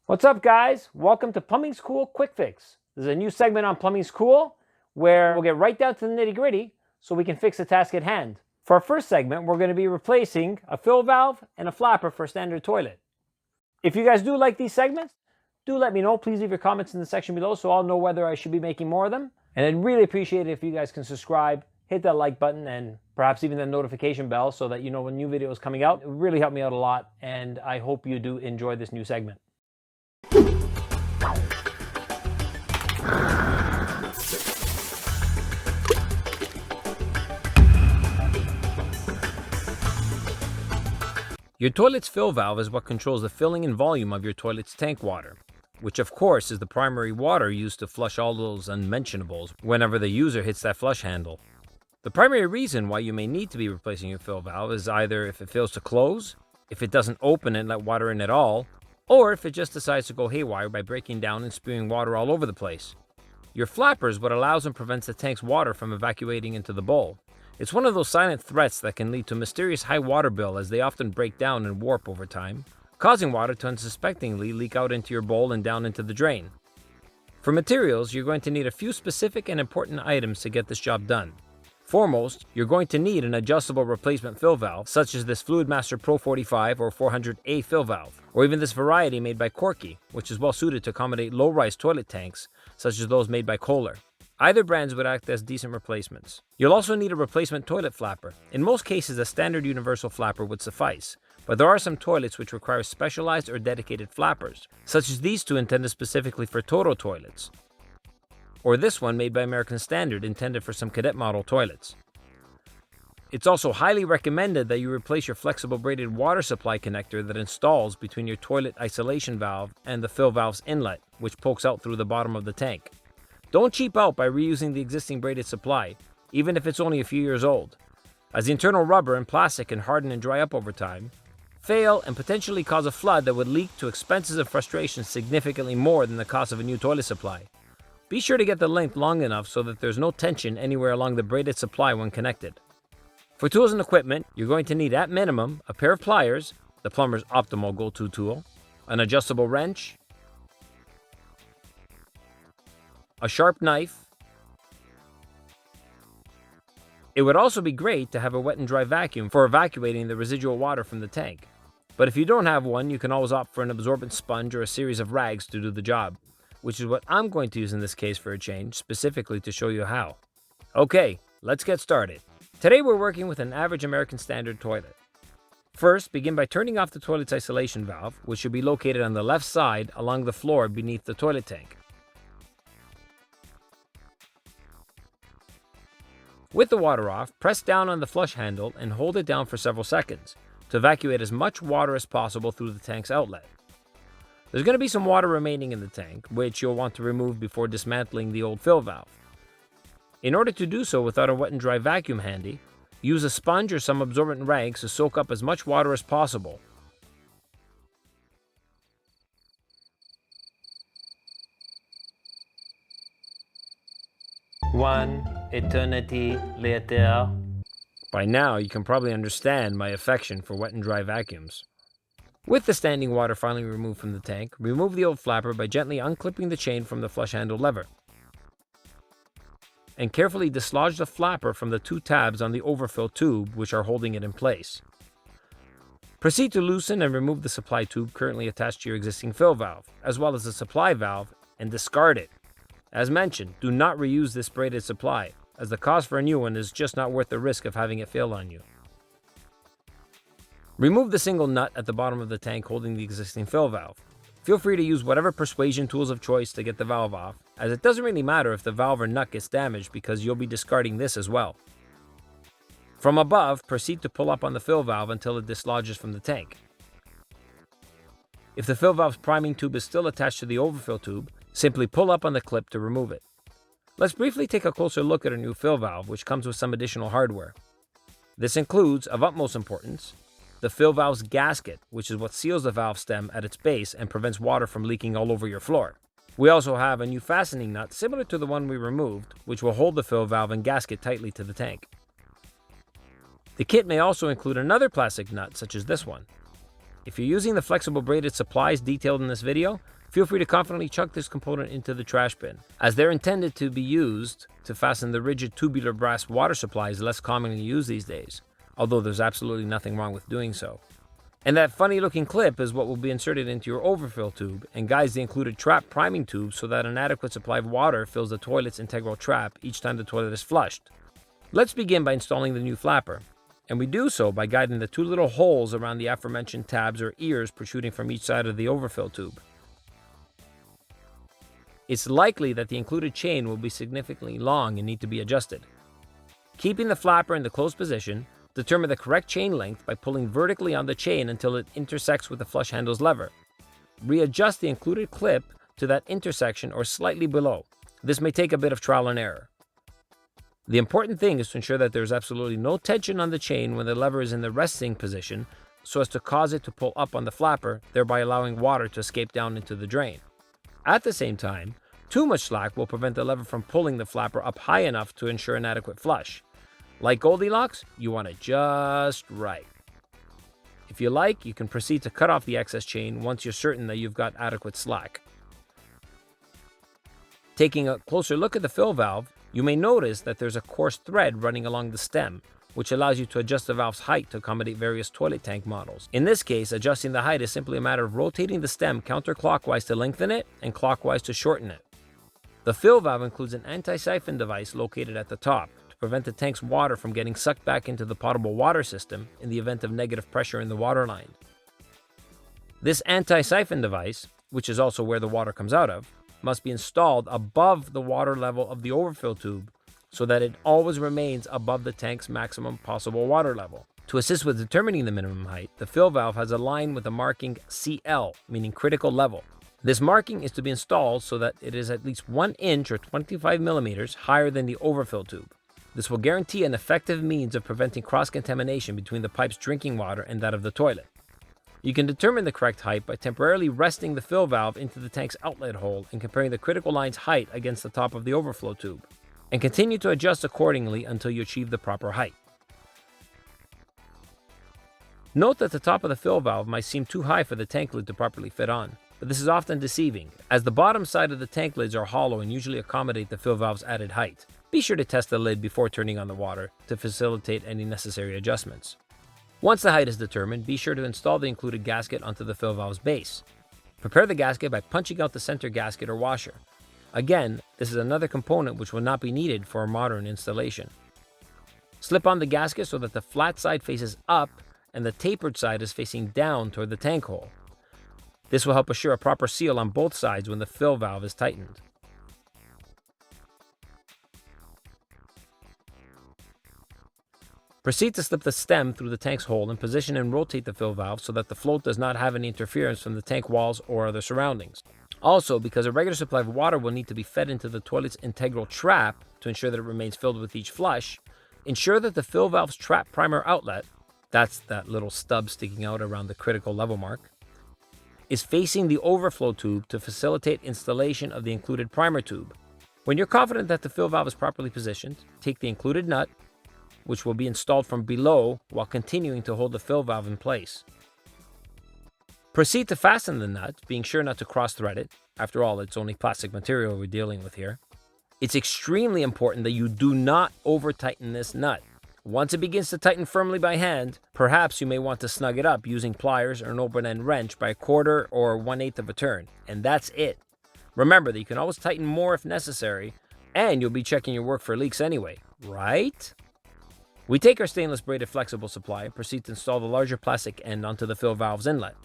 What's up, guys? Welcome to Plumbing's Cool Quick Fix. This is a new segment on Plumbing's Cool where we'll get right down to the nitty-gritty so we can fix the task at hand. For our first segment, we're going to be replacing a fill valve and a flapper for a standard toilet. If you guys do like these segments, do let me know. Please leave your comments in the section below so I'll know whether I should be making more of them. And I'd really appreciate it if you guys can subscribe, hit that like button, and perhaps even the notification bell so that you know when new videos are coming out. It would really help me out a lot, and I hope you do enjoy this new segment. Your toilet's fill valve is what controls the filling and volume of your toilet's tank water, which of course is the primary water used to flush all those unmentionables whenever the user hits that flush handle. The primary reason why you may need to be replacing your fill valve is either if it fails to close, if it doesn't open and let water in at all, or if it just decides to go haywire by breaking down and spewing water all over the place. Your flapper is what allows and prevents the tank's water from evacuating into the bowl. It's one of those silent threats that can lead to a mysterious high water bill as they often break down and warp over time, causing water to unsuspectingly leak out into your bowl and down into the drain. For materials, you're going to need a few specific and important items to get this job done. Foremost, you're going to need an adjustable replacement fill valve, such as this FluidMaster Pro 45 or 400A fill valve, or even this variety made by Corky, which is well suited to accommodate low-rise toilet tanks, such as those made by Kohler. Either brands would act as decent replacements. You'll also need a replacement toilet flapper. In most cases, a standard universal flapper would suffice, but there are some toilets which require specialized or dedicated flappers, such as these two intended specifically for Toto toilets, or this one made by American Standard intended for some cadet model toilets. It's also highly recommended that you replace your flexible braided water supply connector that installs between your toilet isolation valve and the fill valve's inlet, which pokes out through the bottom of the tank. Don't cheap out by reusing the existing braided supply, even if it's only a few years old, as the internal rubber and plastic can harden and dry up over time, fail, and potentially cause a flood that would leak to expenses and frustrations significantly more than the cost of a new toilet supply. Be sure to get the length long enough so that there's no tension anywhere along the braided supply when connected. For tools and equipment, you're going to need at minimum a pair of pliers, the plumber's optimal go-to tool, an adjustable wrench, a sharp knife. It would also be great to have a wet and dry vacuum for evacuating the residual water from the tank. But if you don't have one, you can always opt for an absorbent sponge or a series of rags to do the job, which is what I'm going to use in this case for a change, specifically to show you how. Okay, let's get started. Today we're working with an average American Standard toilet. First, begin by turning off the toilet's isolation valve, which should be located on the left side along the floor beneath the toilet tank. With the water off, press down on the flush handle and hold it down for several seconds to evacuate as much water as possible through the tank's outlet. There's going to be some water remaining in the tank, which you'll want to remove before dismantling the old fill valve. In order to do so without a wet and dry vacuum handy, use a sponge or some absorbent rags to soak up as much water as possible. One eternity later. By now, you can probably understand my affection for wet and dry vacuums. With the standing water finally removed from the tank, remove the old flapper by gently unclipping the chain from the flush handle lever. And carefully dislodge the flapper from the two tabs on the overfill tube which are holding it in place. Proceed to loosen and remove the supply tube currently attached to your existing fill valve, as well as the supply valve, and discard it. As mentioned, do not reuse this braided supply, as the cost for a new one is just not worth the risk of having it fail on you. Remove the single nut at the bottom of the tank holding the existing fill valve. Feel free to use whatever persuasion tools of choice to get the valve off, as it doesn't really matter if the valve or nut gets damaged because you'll be discarding this as well. From above, proceed to pull up on the fill valve until it dislodges from the tank. If the fill valve's priming tube is still attached to the overfill tube, simply pull up on the clip to remove it. Let's briefly take a closer look at our new fill valve, which comes with some additional hardware. This includes, of utmost importance, the fill valve's gasket, which is what seals the valve stem at its base and prevents water from leaking all over your floor. We also have a new fastening nut similar to the one we removed, which will hold the fill valve and gasket tightly to the tank. The kit may also include another plastic nut such as this one. If you're using the flexible braided supplies detailed in this video, feel free to confidently chuck this component into the trash bin, as they're intended to be used to fasten the rigid tubular brass water supplies less commonly used these days, although there's absolutely nothing wrong with doing so. And that funny looking clip is what will be inserted into your overfill tube and guides the included trap priming tube so that an adequate supply of water fills the toilet's integral trap each time the toilet is flushed. Let's begin by installing the new flapper, and we do so by guiding the two little holes around the aforementioned tabs or ears protruding from each side of the overfill tube. It's likely that the included chain will be significantly long and need to be adjusted. Keeping the flapper in the closed position, determine the correct chain length by pulling vertically on the chain until it intersects with the flush handle's lever. Readjust the included clip to that intersection or slightly below. This may take a bit of trial and error. The important thing is to ensure that there is absolutely no tension on the chain when the lever is in the resting position so as to cause it to pull up on the flapper, thereby allowing water to escape down into the drain. At the same time, too much slack will prevent the lever from pulling the flapper up high enough to ensure an adequate flush. Like Goldilocks, you want it just right. If you like, you can proceed to cut off the excess chain once you're certain that you've got adequate slack. Taking a closer look at the fill valve, you may notice that there's a coarse thread running along the stem, which allows you to adjust the valve's height to accommodate various toilet tank models. In this case, adjusting the height is simply a matter of rotating the stem counterclockwise to lengthen it and clockwise to shorten it. The fill valve includes an anti-siphon device located at the top to prevent the tank's water from getting sucked back into the potable water system in the event of negative pressure in the water line. This anti-siphon device, which is also where the water comes out of, must be installed above the water level of the overfill tube so that it always remains above the tank's maximum possible water level. To assist with determining the minimum height, the fill valve has a line with a marking CL, meaning critical level. This marking is to be installed so that it is at least 1 inch or 25 millimeters higher than the overfill tube. This will guarantee an effective means of preventing cross-contamination between the pipe's drinking water and that of the toilet. You can determine the correct height by temporarily resting the fill valve into the tank's outlet hole and comparing the critical line's height against the top of the overflow tube, and continue to adjust accordingly until you achieve the proper height. Note that the top of the fill valve might seem too high for the tank lid to properly fit on, but this is often deceiving, as the bottom side of the tank lids are hollow and usually accommodate the fill valve's added height. Be sure to test the lid before turning on the water to facilitate any necessary adjustments. Once the height is determined, be sure to install the included gasket onto the fill valve's base. Prepare the gasket by punching out the center gasket or washer. Again, this is another component which will not be needed for a modern installation. Slip on the gasket so that the flat side faces up and the tapered side is facing down toward the tank hole. This will help assure a proper seal on both sides when the fill valve is tightened. Proceed to slip the stem through the tank's hole and position and rotate the fill valve so that the float does not have any interference from the tank walls or other surroundings. Also, because a regular supply of water will need to be fed into the toilet's integral trap to ensure that it remains filled with each flush, ensure that the fill valve's trap primer outlet, that's that little stub sticking out around the critical level mark, is facing the overflow tube to facilitate installation of the included primer tube. When you're confident that the fill valve is properly positioned, take the included nut, which will be installed from below while continuing to hold the fill valve in place. Proceed to fasten the nut, being sure not to cross-thread it. After all, it's only plastic material we're dealing with here. It's extremely important that you do not over-tighten this nut. Once it begins to tighten firmly by hand, perhaps you may want to snug it up using pliers or an open-end wrench by 1/4 or 1/8 of a turn, and that's it. Remember that you can always tighten more if necessary, and you'll be checking your work for leaks anyway, right? We take our stainless braided flexible supply and proceed to install the larger plastic end onto the fill valve's inlet.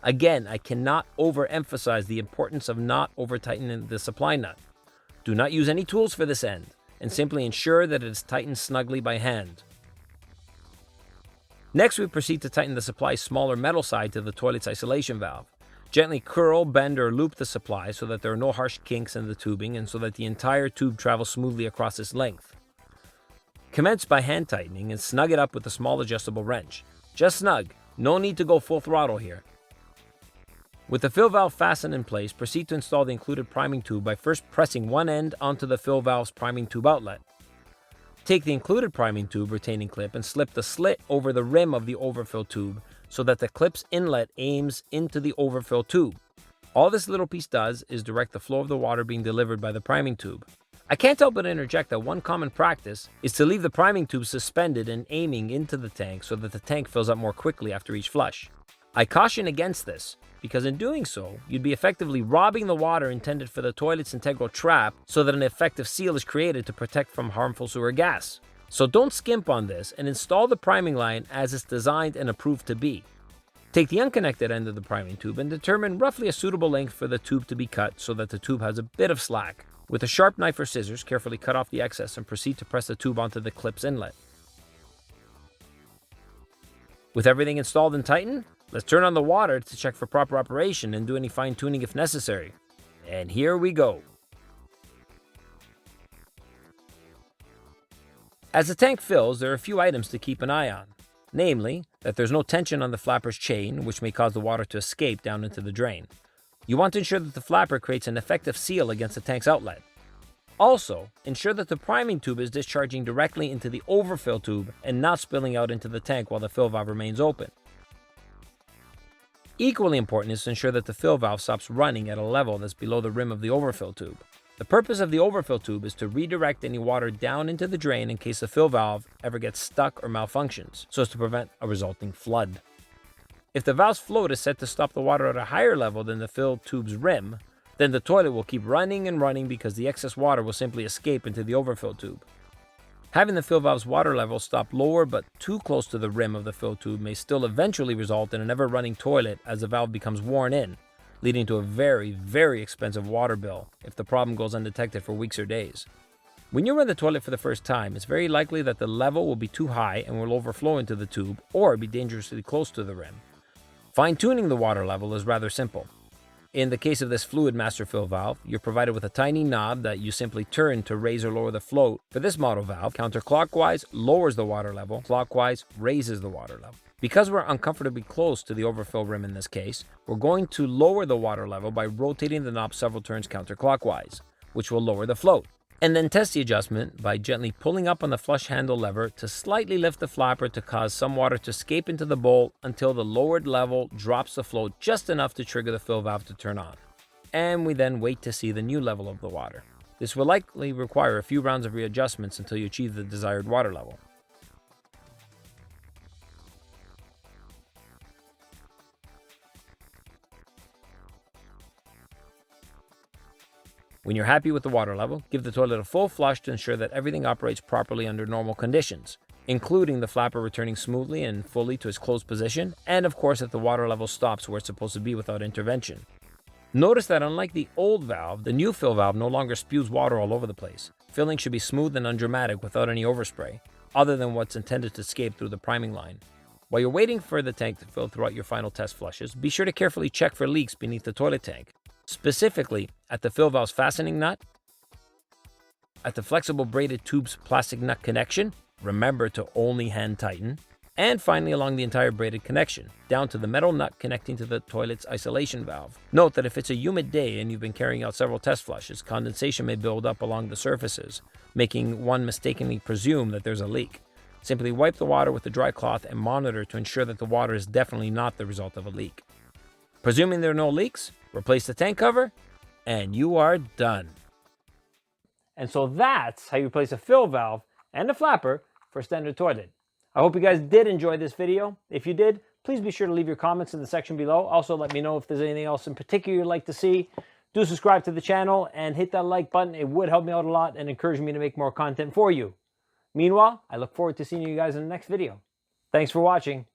Again, I cannot overemphasize the importance of not over-tightening the supply nut. Do not use any tools for this end, and simply ensure that it is tightened snugly by hand. Next, we proceed to tighten the supply's smaller metal side to the toilet's isolation valve. Gently curl, bend, or loop the supply so that there are no harsh kinks in the tubing and so that the entire tube travels smoothly across its length. Commence by hand tightening and snug it up with a small adjustable wrench. Just snug, no need to go full throttle here. With the fill valve fastened in place, proceed to install the included priming tube by first pressing one end onto the fill valve's priming tube outlet. Take the included priming tube retaining clip and slip the slit over the rim of the overfill tube so that the clip's inlet aims into the overfill tube. All this little piece does is direct the flow of the water being delivered by the priming tube. I can't help but interject that one common practice is to leave the priming tube suspended and aiming into the tank so that the tank fills up more quickly after each flush. I caution against this, because in doing so, you'd be effectively robbing the water intended for the toilet's integral trap so that an effective seal is created to protect from harmful sewer gas. So don't skimp on this and install the priming line as it's designed and approved to be. Take the unconnected end of the priming tube and determine roughly a suitable length for the tube to be cut so that the tube has a bit of slack. With a sharp knife or scissors, carefully cut off the excess and proceed to press the tube onto the clip's inlet. With everything installed and tightened, let's turn on the water to check for proper operation and do any fine-tuning if necessary. And here we go. As the tank fills, there are a few items to keep an eye on. Namely, that there's no tension on the flapper's chain, which may cause the water to escape down into the drain. You want to ensure that the flapper creates an effective seal against the tank's outlet. Also, ensure that the priming tube is discharging directly into the overfill tube and not spilling out into the tank while the fill valve remains open. Equally important is to ensure that the fill valve stops running at a level that's below the rim of the overfill tube. The purpose of the overfill tube is to redirect any water down into the drain in case the fill valve ever gets stuck or malfunctions, so as to prevent a resulting flood. If the valve's float is set to stop the water at a higher level than the fill tube's rim, then the toilet will keep running and running because the excess water will simply escape into the overfill tube. Having the fill valve's water level stop lower but too close to the rim of the fill tube may still eventually result in an ever-running toilet as the valve becomes worn in, leading to a very, very expensive water bill if the problem goes undetected for weeks or days. When you run the toilet for the first time, it's very likely that the level will be too high and will overflow into the tube or be dangerously close to the rim. Fine-tuning the water level is rather simple. In the case of this FluidMaster fill valve, you're provided with a tiny knob that you simply turn to raise or lower the float. For this model valve, counterclockwise lowers the water level, clockwise raises the water level. Because we're uncomfortably close to the overfill rim in this case, we're going to lower the water level by rotating the knob several turns counterclockwise, which will lower the float. And then test the adjustment by gently pulling up on the flush handle lever to slightly lift the flapper to cause some water to escape into the bowl until the lowered level drops the float just enough to trigger the fill valve to turn on. And we then wait to see the new level of the water. This will likely require a few rounds of readjustments until you achieve the desired water level. When you're happy with the water level, give the toilet a full flush to ensure that everything operates properly under normal conditions, including the flapper returning smoothly and fully to its closed position, and of course that the water level stops where it's supposed to be without intervention. Notice that unlike the old valve, the new fill valve no longer spews water all over the place. Filling should be smooth and undramatic without any overspray, other than what's intended to escape through the priming line. While you're waiting for the tank to fill throughout your final test flushes, be sure to carefully check for leaks beneath the toilet tank. Specifically, at the fill valve's fastening nut, at the flexible braided tube's plastic nut connection, remember to only hand tighten, and finally along the entire braided connection, down to the metal nut connecting to the toilet's isolation valve. Note that if it's a humid day and you've been carrying out several test flushes, condensation may build up along the surfaces, making one mistakenly presume that there's a leak. Simply wipe the water with a dry cloth and monitor to ensure that the water is definitely not the result of a leak. Presuming there are no leaks, replace the tank cover, and you are done. And so that's how you replace a fill valve and a flapper for a standard toilet. I hope you guys did enjoy this video. If you did, please be sure to leave your comments in the section below. Also, let me know if there's anything else in particular you'd like to see. Do subscribe to the channel and hit that like button. It would help me out a lot and encourage me to make more content for you. Meanwhile, I look forward to seeing you guys in the next video. Thanks for watching.